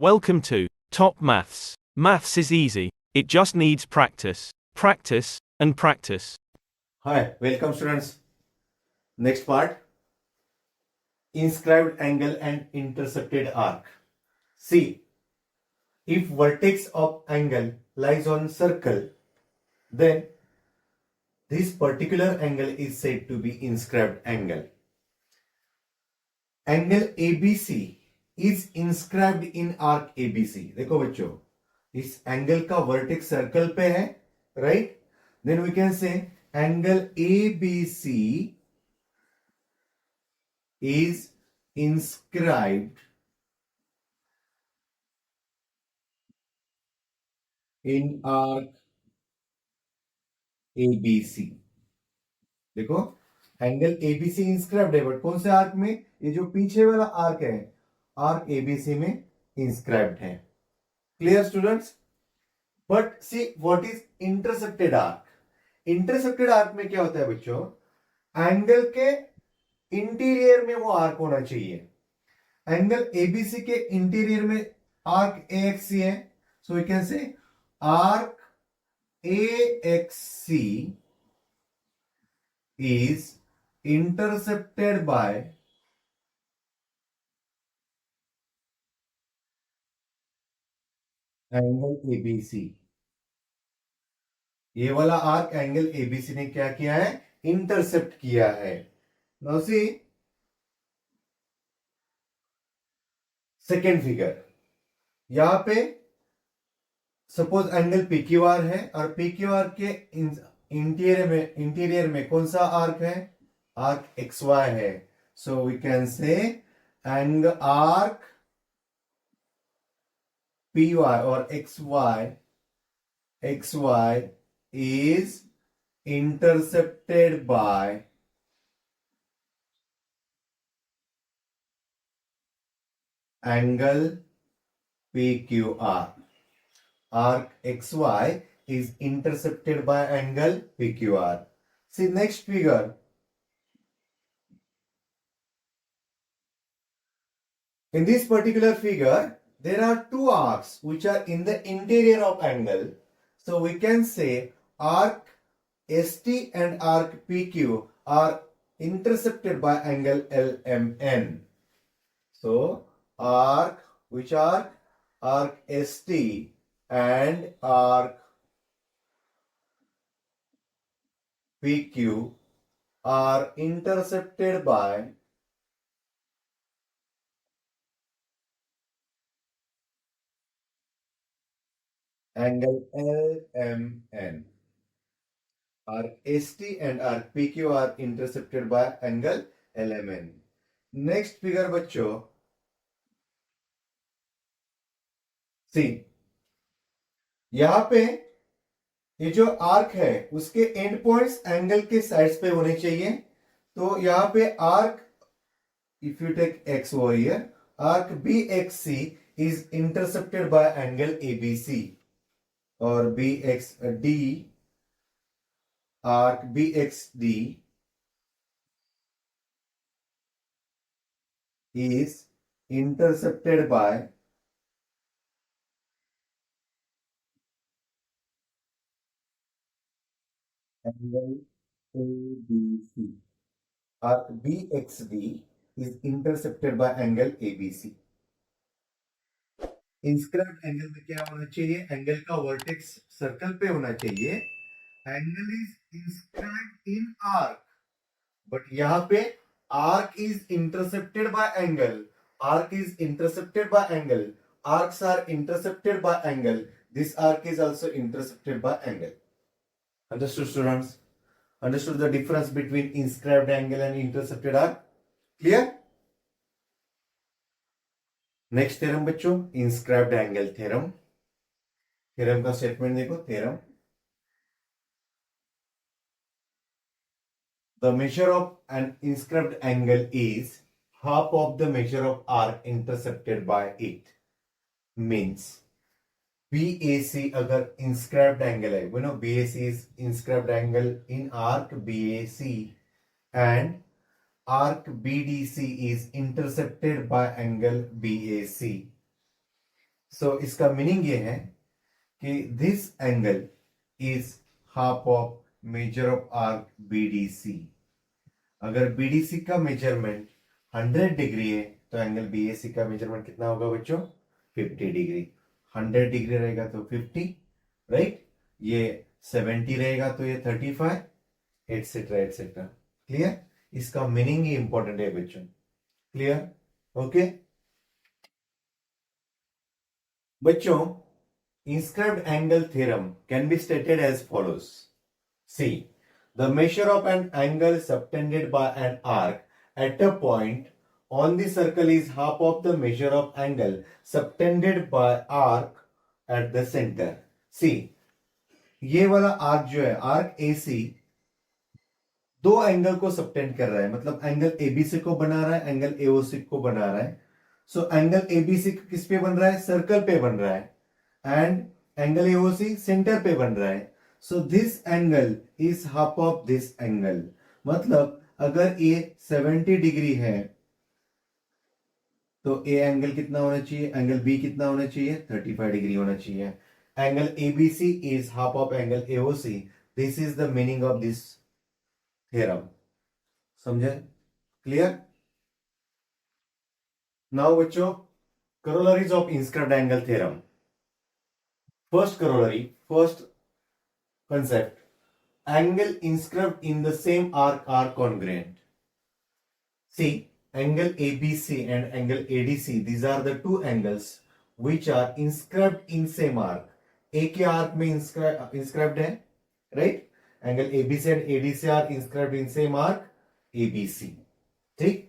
Welcome to Top Maths. Maths is easy. It just needs practice. Practice and practice. Hi, welcome students. Next part, inscribed angle and intercepted arc. See, if vertex of angle lies on circle, then this particular angle is said to be inscribed angle. Angle ABC is inscribed in arc ABC. देखो बच्चों, इस angle का vertex circle पे है, right? Then we can say angle ABC is inscribed in arc ABC. देखो एंगल ABC inscribed है, but कौन से आर्क में? ये जो पीछे वाला आर्क है, आर्क ABC में इंस्क्राइब्ड है. Clear students? But see what is intercepted arc. Intercepted arc में क्या होता है बच्चों? एंगल के इंटीरियर में वो आर्क होना चाहिए. एंगल ABC के इंटीरियर में आर्क AXC है, so we can say arc AXC is intercepted by angle ABC. ये वाला आर्क एंगल ABC ने क्या किया है? इंटरसेप्ट किया है. Now see second figure. यहां पे सपोज एंगल PQR है और PQR के इंटीरियर में कौन सा आर्क है? आर्क XY है. So we can say angle arc PY और XY is intercepted by angle PQR. Arc XY is intercepted by angle PQR. See next figure. In this particular figure, there are two arcs which are in the interior of angle. So we can say arc ST and arc PQ are intercepted by angle LMN. So arc which are arc ST and arc PQ are intercepted by angle LMN. Arc ST and arc PQ are intercepted by angle LMN. Next figure बच्चों, सी यहां पे ये जो arc है उसके end points angle के sides पे होने चाहिए. तो यहां पे arc, if you take X over here, arc BXC is intercepted by angle ABC or BXD. Arc BXD is intercepted by angle ABC. Arc BXD is intercepted by angle ABC. Inscribed angle में क्या होना चाहिए? Angle का vertex circle पे होना चाहिए. Angle is inscribed in arc, but यहां पे arc is intercepted by angle. Arc is intercepted by angle. Arcs are intercepted by angle. This arc is also intercepted by angle. Understood students? Understood the difference between inscribed angle and intercepted arc? Clear? Next theorem बच्चों, inscribed angle theorem. Theorem का statement देखो. Theorem, the measure of an inscribed angle is half of the measure of arc intercepted by it. Means BAC अगर inscribed angle है, we know BAC is inscribed angle in arc BAC and arc BDC is intercepted by angle BAC. सो इसका meaning ये है कि this angle is half of measure of arc BDC. अगर BDC का measurement 100 degree है तो angle BAC का measurement कितना होगा बच्चों? 50 डिग्री। 100 डिग्री रहेगा तो 50, राइट? ये 70 रहेगा तो ये 35, एटसेट्रा एटसेट्रा। क्लियर? इसका मीनिंग ही इंपॉर्टेंट है बच्चों। क्लियर? ओके बच्चों, inscribed angle theorem can be stated as follows. See, the measure of an angle subtended by an arc at a point on the circle is half of the measure of angle subtended by arc at the center. See, ये वाला arc जो है, arc AC, दो angle को subtend कर रहा है, मतलब एंगल एबीसी को बना रहा है, एंगल एओसी को बना रहा है। सो एंगल एबीसी किस पे बन रहा है? सर्कल पे बन रहा है, एंड एंगल एओसी सेंटर पे बन रहा है। So this angle is half of this angle. मतलब अगर ये 70 डिग्री है तो ए एंगल कितना होना चाहिए? एंगल बी कितना होना चाहिए? 35 डिग्री होना चाहिए। Angle ABC is half of angle AOC. This is the meaning of this theorem. समझे? क्लियर? नाउ बच्चों, corollaries of inscribed angle theorem. First corollary, first concept: angle inscribed in the same arc are congruent. See, angle ABC and angle ADC, these are the two angles which are inscribed in same arc. A के arc में inscribed है, right? Angle ABC and ADC are inscribed in same arc ABC. ठीक?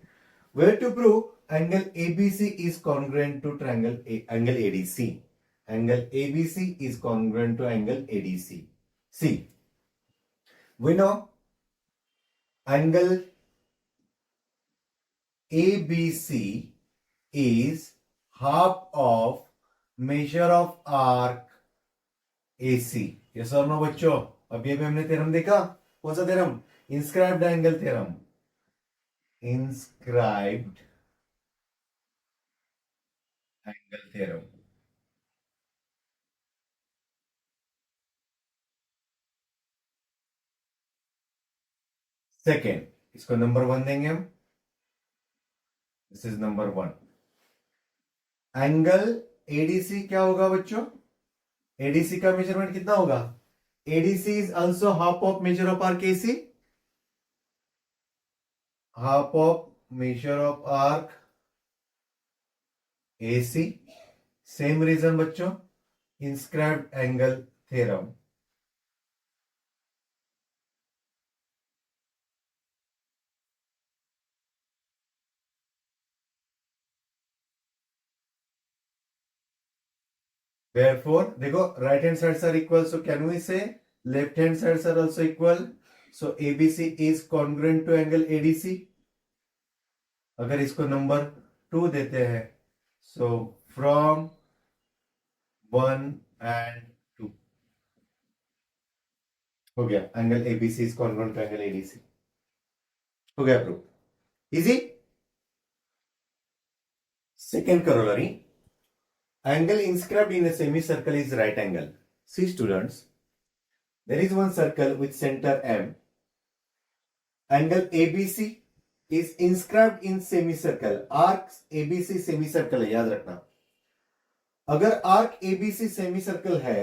Where to prove angle ABC is congruent to triangle angle ADC. Angle ABC is congruent to angle ADC. See, we know angle ABC is half of measure of arc AC. Yes or no बच्चों? अभी अभी हमने theorem देखा, कौन सा theorem? Inscribed angle theorem. Inscribed angle theorem. Second, इसको number 1 देंगे हम। This is number 1। Angle ADC क्या होगा बच्चों? एडीसी का मेजरमेंट कितना होगा? ADC is also half of measure of arc AC. Half of measure of arc AC. Same reason बच्चों, इंस्क्राइब्ड एंगल थ्योरम। Therefore, देखो, right hand sides are equal, so can we say left hand sides are also equal? So ABC is congruent to angle ADC. अगर इसको number 2 देते हैं, so from 1 and 2 हो गया, angle ABC is congruent to angle ADC. हो गया proof. Easy. Second corollary, angle inscribed in a semicircle is right angle. See students, there is one circle with center M. Angle ABC is inscribed in semicircle. Arc ABC semicircle है, याद रखना। अगर arc ABC semicircle है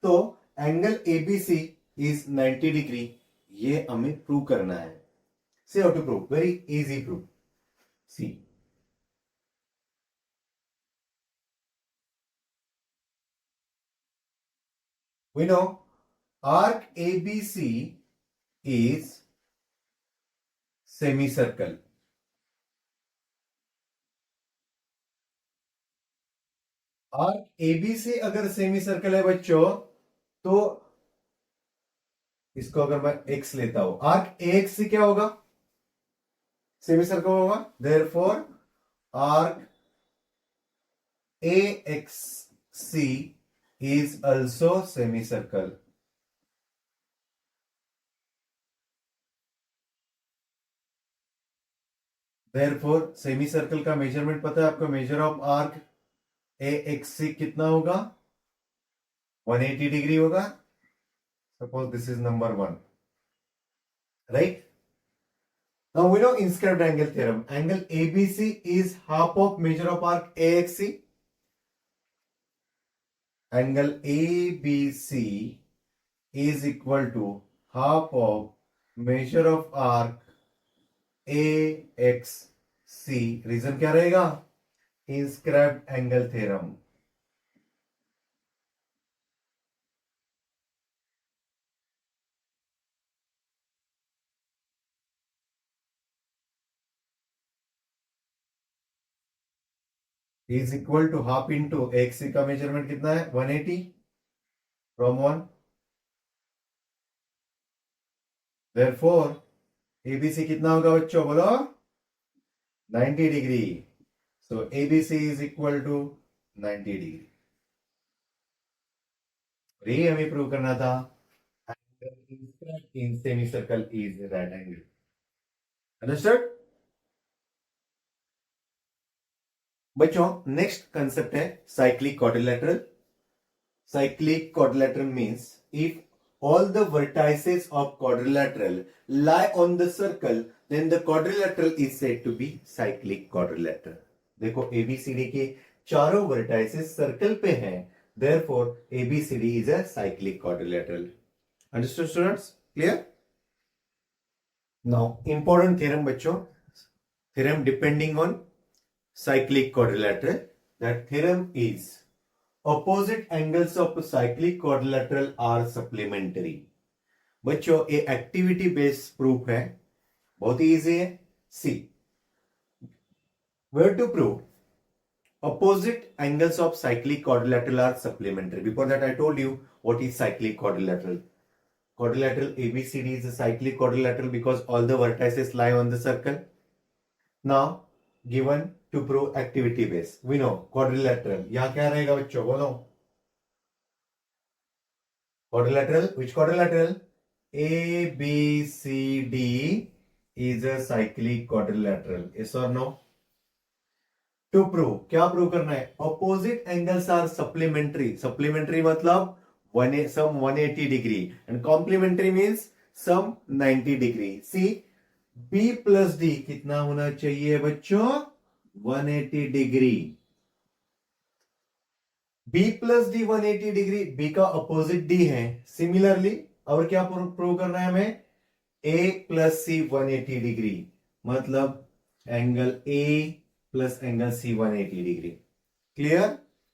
तो angle ABC is 90 degree. ये हमें prove करना है। See how to prove? Very easy proof. See, we know arc ABC is semicircle. Arc ABC अगर सेमी सर्कल है बच्चों, तो इसको अगर मैं एक्स लेता हूं, आर्क एक्स से क्या होगा? सेमी सर्कल होगा। Therefore arc A X C is also semi circle. Therefore semi circle का मेजरमेंट पता है आपको? Measure of arc A X C कितना होगा, 180 डिग्री होगा. Suppose this is number 1, right. Now we know inscribed angle theorem. Angle ABC is half of measure of arc AXC. Angle ABC is equal to half of measure of arc AXC. Reason क्या रहेगा, inscribed angle theorem. Is equal to half into AXC का measurement कितना है, 180 from 1. Therefore ABC कितना होगा बच्चों, बोलो, 90 degree. So ABC is equal to 90 degree. ये हमें प्रूव करना था. In semi circle is right angle. Understood बच्चों. नेक्स्ट कंसेप्ट है cyclic quadrilateral. Cyclic quadrilateral means if all the vertices of quadrilateral lie on the circle, then the quadrilateral is said to be cyclic quadrilateral. देखो ABCD के चारों vertices circle पे हैं, therefore ABCD is a cyclic quadrilateral. Understood students? Clear? Now important theorem बच्चों. Theorem depending on cyclic quadrilateral. That theorem is opposite angles of cyclic quadrilateral are supplementary. बच्चों ये activity based proof है, बहुत ही easy है. See where to prove opposite angles of cyclic quadrilateral are supplementary. Before that I told you what is cyclic quadrilateral. Quadrilateral ABCD is a cyclic quadrilateral because all the vertices lie on the circle. Now given to prove activity base, we know quadrilateral. यहां क्या रहेगा बच्चों, बोलो. Quadrilateral, which quadrilateral? ABCD is a cyclic quadrilateral. Yes or no? To prove, क्या prove करना है, opposite angles are supplementary. Supplementary मतलब some 180 degree and complementary means some 90 degree. See, B plus D कितना होना चाहिए बच्चों, 180 degree. B plus D 180 degree, B का opposite D है. सिमिलरली और क्या प्रूव करना है हमें, A प्लस C 180 डिग्री मतलब angle A plus angle C 180 degree. Clear?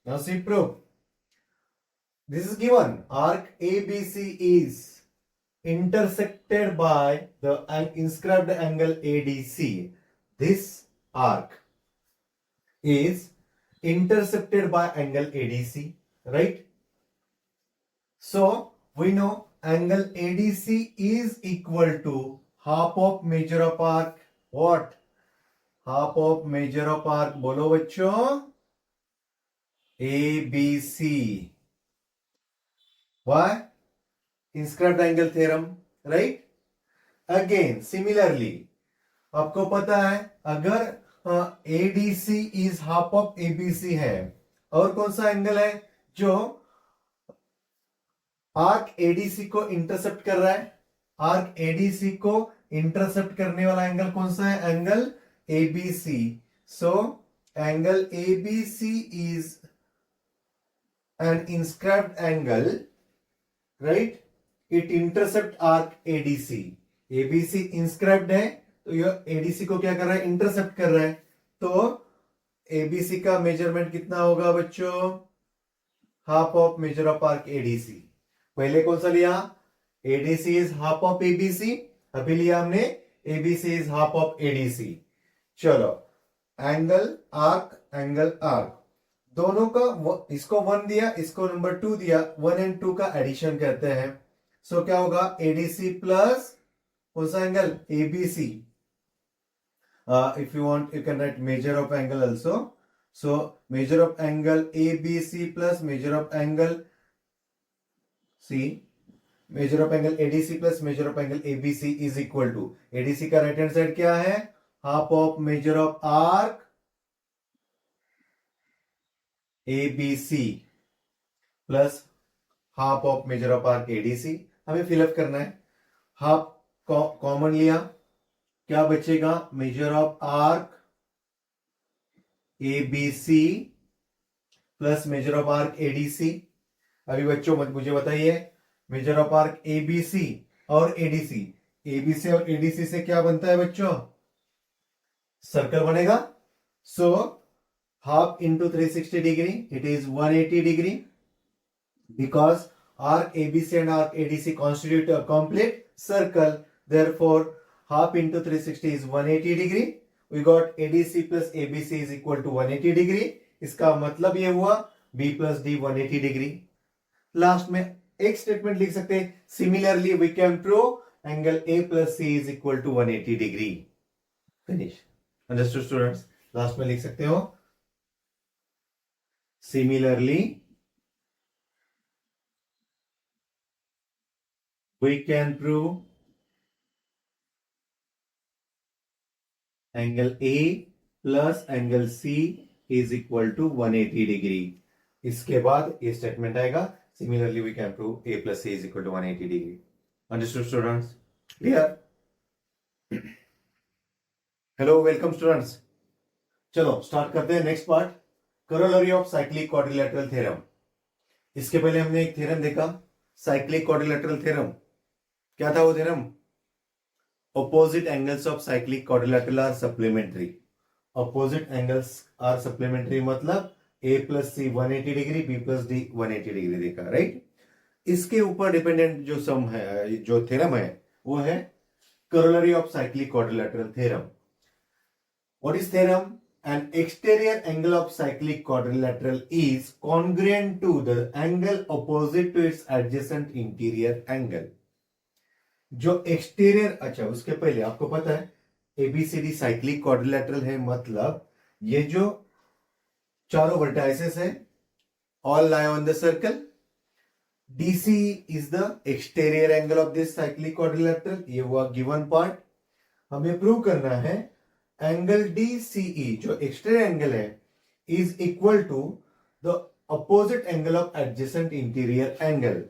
Now see prove. This is given, arc ABC is intersected by the inscribed angle ADC. This arc is intersected by angle ADC, right? So we know angle ADC is equal to half of measure of arc. What? Half of measure of arc. बोलो बच्चों, ABC. Why? Inscribed angle theorem, right? Again similarly आपको पता है अगर ADC is half of ABC है, और कौन सा एंगल है जो आर्क ADC को इंटरसेप्ट कर रहा है, आर्क ADC को इंटरसेप्ट करने वाला एंगल कौन सा है, angle ABC. So angle ABC is an inscribed angle, right? It intercept arc ADC. ABC inscribed है तो यह ADC को क्या कर रहा है, इंटरसेप्ट कर रहा है. तो ABC का मेजरमेंट कितना होगा बच्चों, half of measure of arc ADC. पहले कौन सा लिया, ADC is half of ABC. अभी लिया हमने ABC is half of ADC. चलो एंगल आर्क दोनों का, इसको 1 दिया, इसको नंबर 2 दिया, 1 and 2 का एडिशन करते हैं. सो क्या होगा, ADC प्लस कौन सा angle, ABC. If you want you can write measure of angle also. So measure of angle ABC plus measure of angle C, measure of angle ADC plus measure of angle ABC is equal to, ADC का right hand side क्या है, half of measure of arc ABC plus half of measure of arc ADC हमें fill up करना है। Half common लिया, क्या बचेगा? Measure of arc ABC plus measure of arc ADC। अभी बच्चों मुझे बताइए, मेजर ऑफ आर्क ABC और ADC, ABC और ADC से क्या बनता है बच्चों? सर्कल बनेगा। So half into 360 degree, it is 180 degree, because arc ABC and arc ADC constitute a complete circle. Therefore, half into 360 is 180 degree. We got ADC plus ABC is equal to 180 degree. इसका मतलब ये हुआ B plus D 180 degree. Last में एक statement लिख सकते हैं, similarly we can prove angle A plus C is equal to 180 degree. Finish. Understood students? Last में लिख सकते हो, similarly we can prove angle A plus angle C is equal to 180 degree. इसके बाद ये स्टेटमेंट आएगा, similarly we can prove A plus C is equal to 180 degree. Understood students? Clear? Hello, welcome students. चलो start करते हैं next part, corollary of cyclic quadrilateral theorem. इसके पहले हमने एक थ्योरम देखा, साइक्लिक क्वाड्रिलेटरल थ्योरम। क्या था वो theorem? Opposite angles of cyclic quadrilateral are supplementary. Opposite angles are supplementary मतलब A plus C 180 degree, B plus D 180 degree देखा, राइट? इसके ऊपर डिपेंडेंट जो सम है, जो थ्योरम है, वो है corollary of cyclic quadrilateral theorem. What is theorem? An exterior angle of cyclic quadrilateral is congruent to the angle opposite to its adjacent interior angle. जो एक्सटीरियर, अच्छा उसके पहले आपको पता है ABCD साइक्लिक क्वाड्रिलेटरल है, मतलब ये जो चारों वर्टाइसेस है all lie on the circle. DC is the exterior angle of this cyclic quadrilateral, ये हुआ गिवन पार्ट। हमें प्रूव करना है एंगल DCE जो एक्सटीरियर एंगल है is equal to the opposite angle of adjacent interior angle.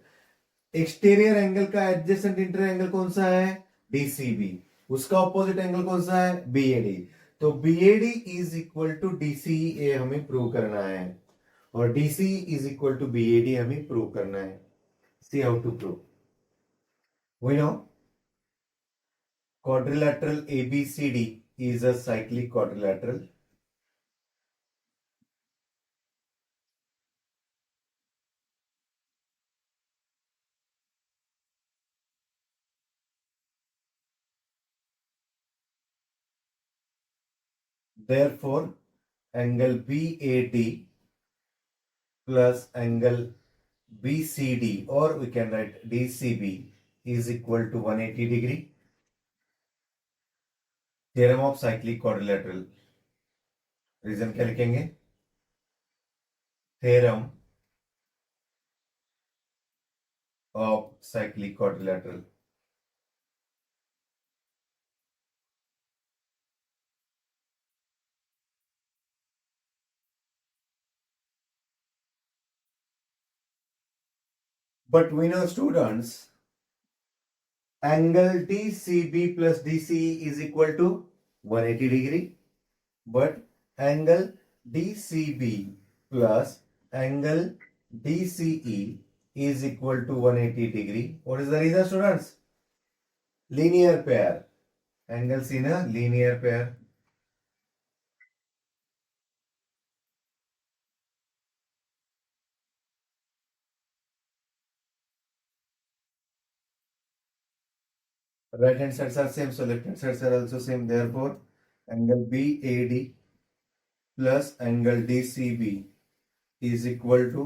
Exterior angle का adjacent interior angle कौन सा है? DCB। उसका ऑपोजिट एंगल कौन सा है? BAD। तो BAD is equal to DCE हमें प्रूव करना है, और DCE is equal to BAD हमें प्रूव करना है। See how to prove. We know quadrilateral ABCD is a cyclic quadrilateral. Therefore, angle BAD plus angle BCD, or we can write DCB, is equal to 180 degree. Theorem of cyclic quadrilateral. Reason क्या लिखेंगे? Theorem of cyclic quadrilateral. But we know, students, angle DCB plus DCE is equal to 180 degree. But angle DCB plus angle DCE is equal to 180 degree. What is the reason, students? Linear pair. Angles in a linear pair. Right hand sides are same, so left hand sides are also same. Therefore, angle BAD plus angle DCB is equal to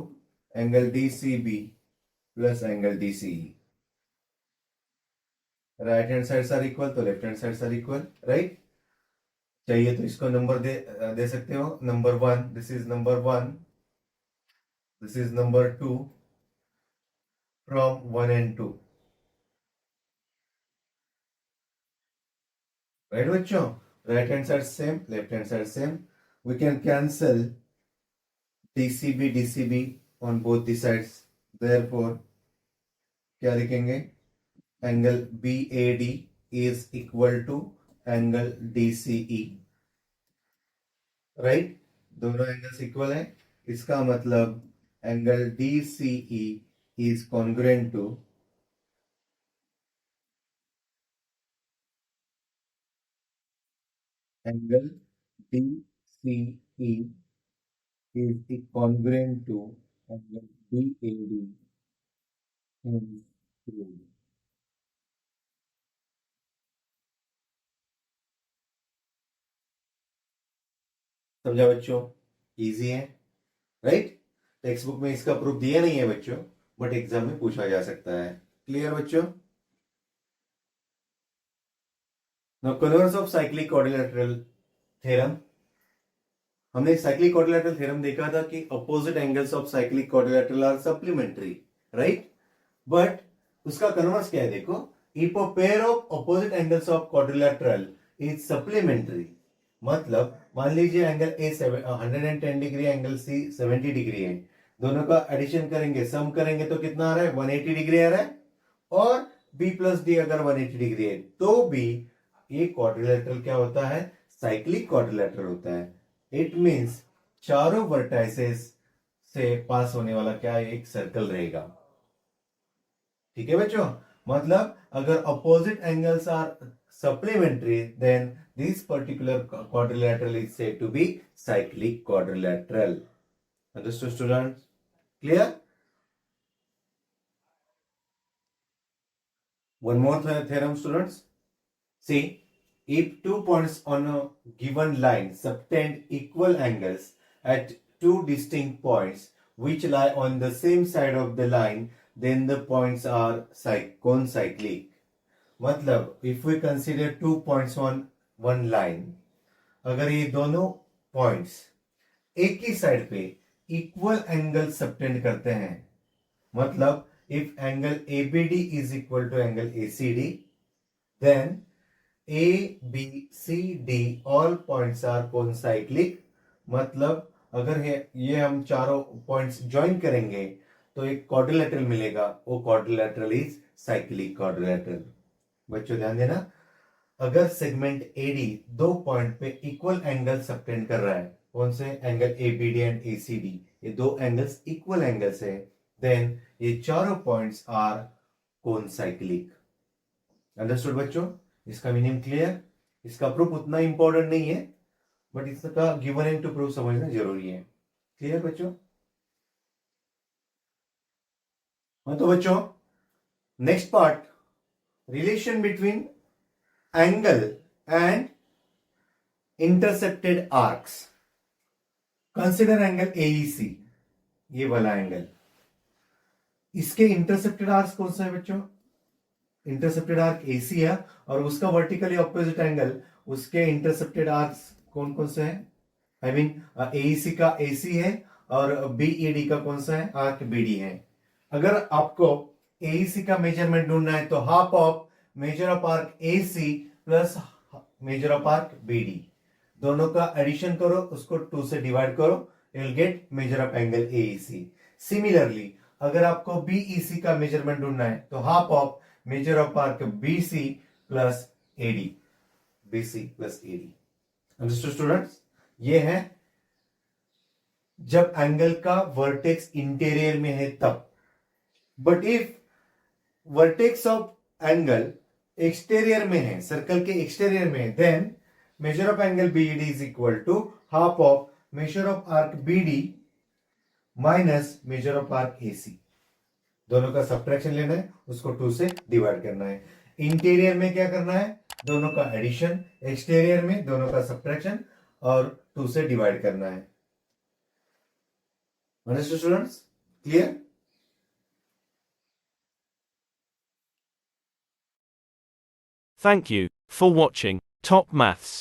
angle DCB plus angle DCE. Right hand sides are equal, तो left hand sides are equal, right? चाहिए तो इसको number दे सकते हो, number 1, this is number 1, this is number 2, from 1 and 2, right बच्चों? Right hand side same, left hand side same, we can cancel TCB DCB on both the sides, therefore क्या लिखेंगे, angle BAD is equal to angle DCE, right, दोनों angles equal है, इसका मतलब angle DCE is congruent to angle DCE is congruent to angle BAD in true. समझा बच्चों, easy है, right. Text book में इसका प्रूफ दिया नहीं है बच्चों, बट एग्जाम में पूछा जा सकता है। क्लियर बच्चों। Now converse of cyclic quadrilateral theorem. हमने साइक्लिक क्वाड्रिलेटरल थ्योरम देखा था कि opposite angles of cyclic quadrilateral are supplementary, right, but उसका कन्वर्स क्या है, देखो, if a pair of opposite angles of quadrilateral is supplementary, मतलब मान लीजिए angle A 110 degree, angle C 70 degree है, दोनों का एडिशन करेंगे, सम करेंगे तो कितना आ रहा है, 180 डिग्री आ रहा है, और बी प्लस डी अगर 180 डिग्री है तो भी ये क्वाड्रिलेटरल क्या होता है, साइक्लिक क्वाड्रिलेटरल होता है। इट मींस चारों वर्टाइसेस से पास होने वाला क्या है, एक सर्कल रहेगा। ठीक है बच्चों, मतलब अगर opposite angles are supplementary, then this particular quadrilateral is said to be cyclic quadrilateral. Understood students? Clear? One more theorem students. See, if 2 points on a given line subtend equal angles at 2 distinct points which lie on the same side of the line, then the points are concyclic. मतलब if we consider 2 points on one line, अगर ये दोनों points एक ही side पे equal angle subtend करते हैं, मतलब if angle ABD is equal to angle ACD, then ABCD all points are concyclic, मतलब अगर ये हम चारों पॉइंट्स ज्वाइन करेंगे तो एक क्वाड्रिलेटरल मिलेगा, वो क्वाड्रिलेटरल इज साइक्लिक क्वाड्रिलेटरल। बच्चों ध्यान देना, अगर सेगमेंट AD दो पॉइंट पे इक्वल एंगल सबटेंड कर रहा है, कौन से एंगल ABD एंड ACD, ये दो एंगल्स इक्वल एंगल्स है, देन ये चारों पॉइंट्स आर कोनसाइक्लिक। अंडरस्टूड बच्चों, इसका मीनिंग क्लियर। इसका प्रूफ उतना इंपॉर्टेंट नहीं है, बट इसका गिवन एंड टू प्रूफ समझना जरूरी है। क्लियर बच्चों। हाँ तो बच्चों, next part, relation between angle and intercepted arcs. Consider angle AEC, ये वाला एंगल, इसके इंटरसेप्टेड आर्क्स कौन सा है बच्चों, इंटरसेप्टेड आर्क AC है, और उसका वर्टिकली ऑपोजिट एंगल, उसके इंटरसेप्टेड आर्क्स कौन कौन से हैं, आई मीन AEC का AC है और BED का कौन सा है, आर्क BD है। अगर आपको AEC का मेजरमेंट ढूंढना है तो half of measure of arc AC plus measure of arc BD, दोनों का एडिशन करो, उसको 2 से डिवाइड करो, you will get major of angle AEC। Similarly अगर आपको BEC का मेजरमेंट ढूंढना है तो half of measure of arc BC plus AD, BC plus AD। Understood students, ये है जब एंगल का वर्टेक्स इंटीरियर में है तब, but if vertex of angle exterior में है, सर्कल के एक्सटीरियर में है, then measure of angle BED is equal to half of measure of arc BD minus measure of arc AC। दोनों का सब्ट्रैक्शन लेना है, उसको 2 से डिवाइड करना है। इंटीरियर में क्या करना है, दोनों का एडिशन, एक्सटीरियर में दोनों का सब्ट्रैक्शन और 2 से डिवाइड करना है। Understood students, clear? Thank you for watching Top Maths.